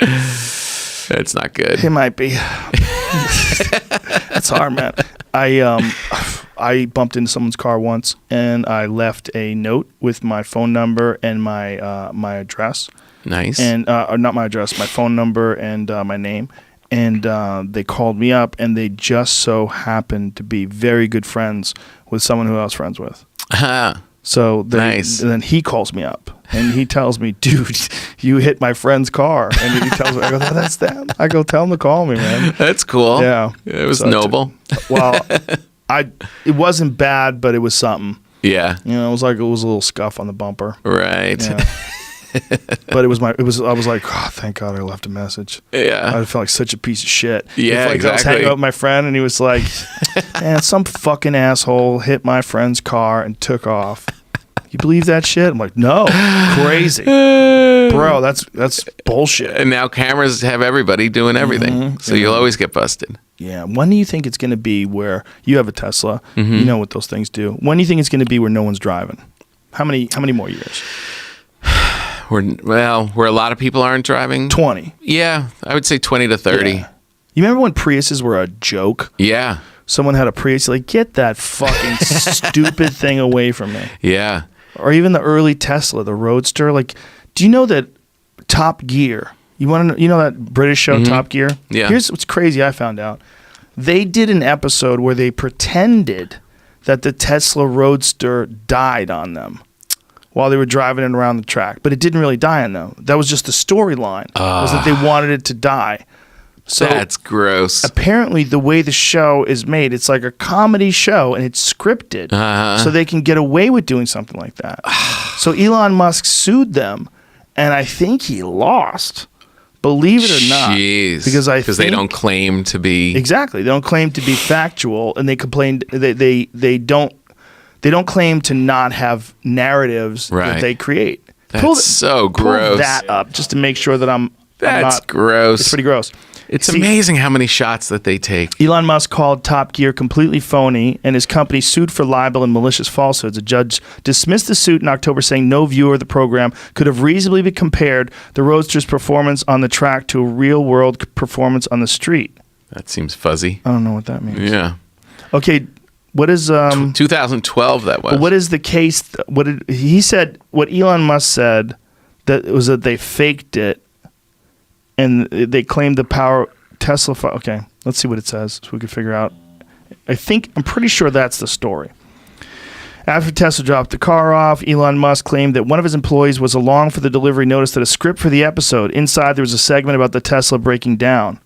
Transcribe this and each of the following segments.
That's not good. It might be. It's hard, man. I bumped into someone's car once, and I left a note with my phone number and my address. Nice. And not my address, my phone number and my name. And they called me up, and they just so happened to be very good friends with someone who I was friends with. So nice. And then he calls me up, and he tells me, "Dude, you hit my friend's car." And he tells me, I go, "That's them." I go, "Tell him to call me, man." That's cool. Yeah, it was noble. Well, it wasn't bad, but it was something. Yeah, it was like a little scuff on the bumper. Right. Yeah. But I was like, oh, thank God I left a message. Yeah. I felt like such a piece of shit. Yeah, exactly. I was hanging out with my friend, and he was like, man, some fucking asshole hit my friend's car and took off. You believe that shit? I'm like, no, crazy. Bro, that's bullshit. And now cameras have everybody doing everything. So you'll always get busted. Yeah. When do you think it's going to be where you have a Tesla? You know what those things do. When do you think it's going to be where no one's driving? How many more years? Where a lot of people aren't driving? 20. Yeah, I would say 20 to 30. Yeah. You remember when Priuses were a joke? Yeah. Someone had a Prius, like, get that fucking stupid thing away from me. Yeah. Or even the early Tesla, the Roadster. Like, do you know that Top Gear, you know that British show Top Gear? Yeah. Here's what's crazy I found out. They did an episode where they pretended that the Tesla Roadster died on them while they were driving it around the track. But it didn't really die on them. That was just the storyline, was that they wanted it to die. So that's gross. Apparently, the way the show is made, it's like a comedy show, and it's scripted, so they can get away with doing something like that. So Elon Musk sued them, and I think he lost. Believe it or not, because they don't claim to be exactly. They don't claim to be factual, and they complained. They don't claim to not have narratives that they create. That's so gross. Pull that up just to make sure that I'm not gross. It's pretty gross. It's amazing how many shots that they take. Elon Musk called Top Gear completely phony, and his company sued for libel and malicious falsehoods. A judge dismissed the suit in October, saying no viewer of the program could have reasonably compared the Roadster's performance on the track to a real-world performance on the street. That seems fuzzy. I don't know what that means. Yeah. Okay, what is... 2012 that was. What is the case... What Elon Musk said that was that they faked it, and they claimed the power Tesla. Okay, let's see what it says so we can figure out. I'm pretty sure that's the story. After Tesla dropped the car off, Elon Musk claimed that one of his employees was along for the delivery, noticed that a script for the episode. Inside, there was a segment about the Tesla breaking down.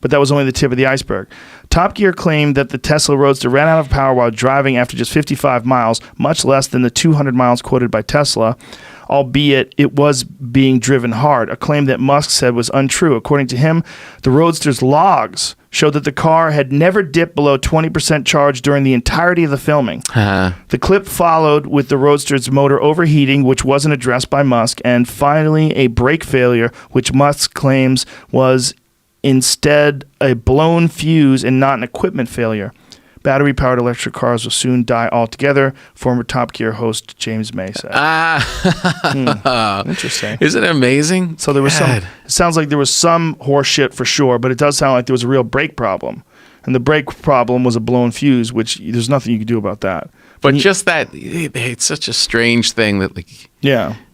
But that was only the tip of the iceberg. Top Gear claimed that the Tesla Roadster ran out of power while driving after just 55 miles, much less than the 200 miles quoted by Tesla, albeit it was being driven hard, a claim that Musk said was untrue. According to him, the Roadster's logs showed that the car had never dipped below 20% charge during the entirety of the filming. The clip followed with the Roadster's motor overheating, which wasn't addressed by Musk, and finally a brake failure, which Musk claims was instead a blown fuse and not an equipment failure. Battery-powered electric cars will soon die altogether, former Top Gear host James May said. Interesting. Isn't it amazing? So there was it sounds like there was some horse shit for sure, but it does sound like there was a real brake problem. And the brake problem was a blown fuse, which there's nothing you can do about that. But just that, it's such a strange thing that, like,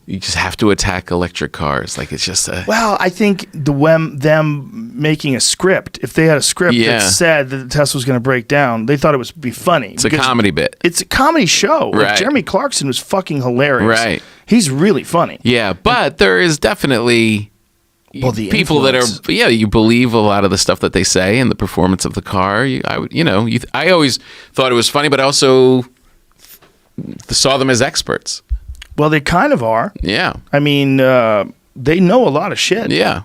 you just have to attack electric cars. Like, it's just a... Well, I think them making a script, if they had a script that said that the Tesla was going to break down, they thought it would be funny. It's a comedy bit. It's a comedy show. Right. Like, Jeremy Clarkson was fucking hilarious. Right. He's really funny. Yeah, but there is definitely the people influence. that are... you believe a lot of the stuff that they say and the performance of the car. I always thought it was funny, but I also saw them as experts. Well, they kind of are. Yeah. I mean, they know a lot of shit. Yeah.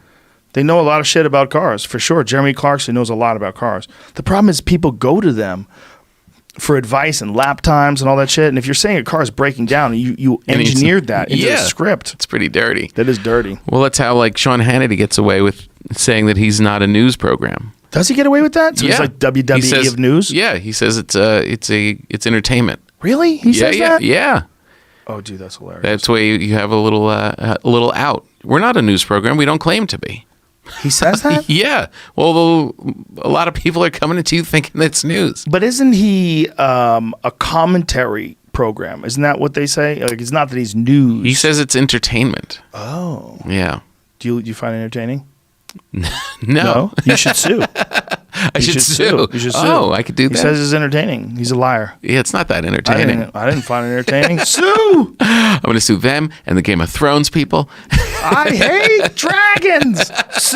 They know a lot of shit about cars, for sure. Jeremy Clarkson knows a lot about cars. The problem is people go to them for advice and lap times and all that shit. And if you're saying a car is breaking down, you engineered that into the script. It's pretty dirty. That is dirty. Well, that's how, like, Sean Hannity gets away with saying that he's not a news program. Does he get away with that? So it's like WWE of news? Yeah, he says it's entertainment. Really? He says that? Yeah. Oh, dude, that's hilarious. That's why you have a little out. We're not a news program. We don't claim to be. He says that? Yeah. Well, a lot of people are coming to you thinking it's news. But isn't he a commentary program? Isn't that what they say? Like, it's not that he's news. He says it's entertainment. Oh. Yeah. Do you find it entertaining? No. You should sue. I should sue. You should sue. Oh, I could do that. He says it's entertaining. He's a liar. Yeah, it's not that entertaining. I didn't find it entertaining. Sue! I'm going to sue them and the Game of Thrones people. I hate dragons.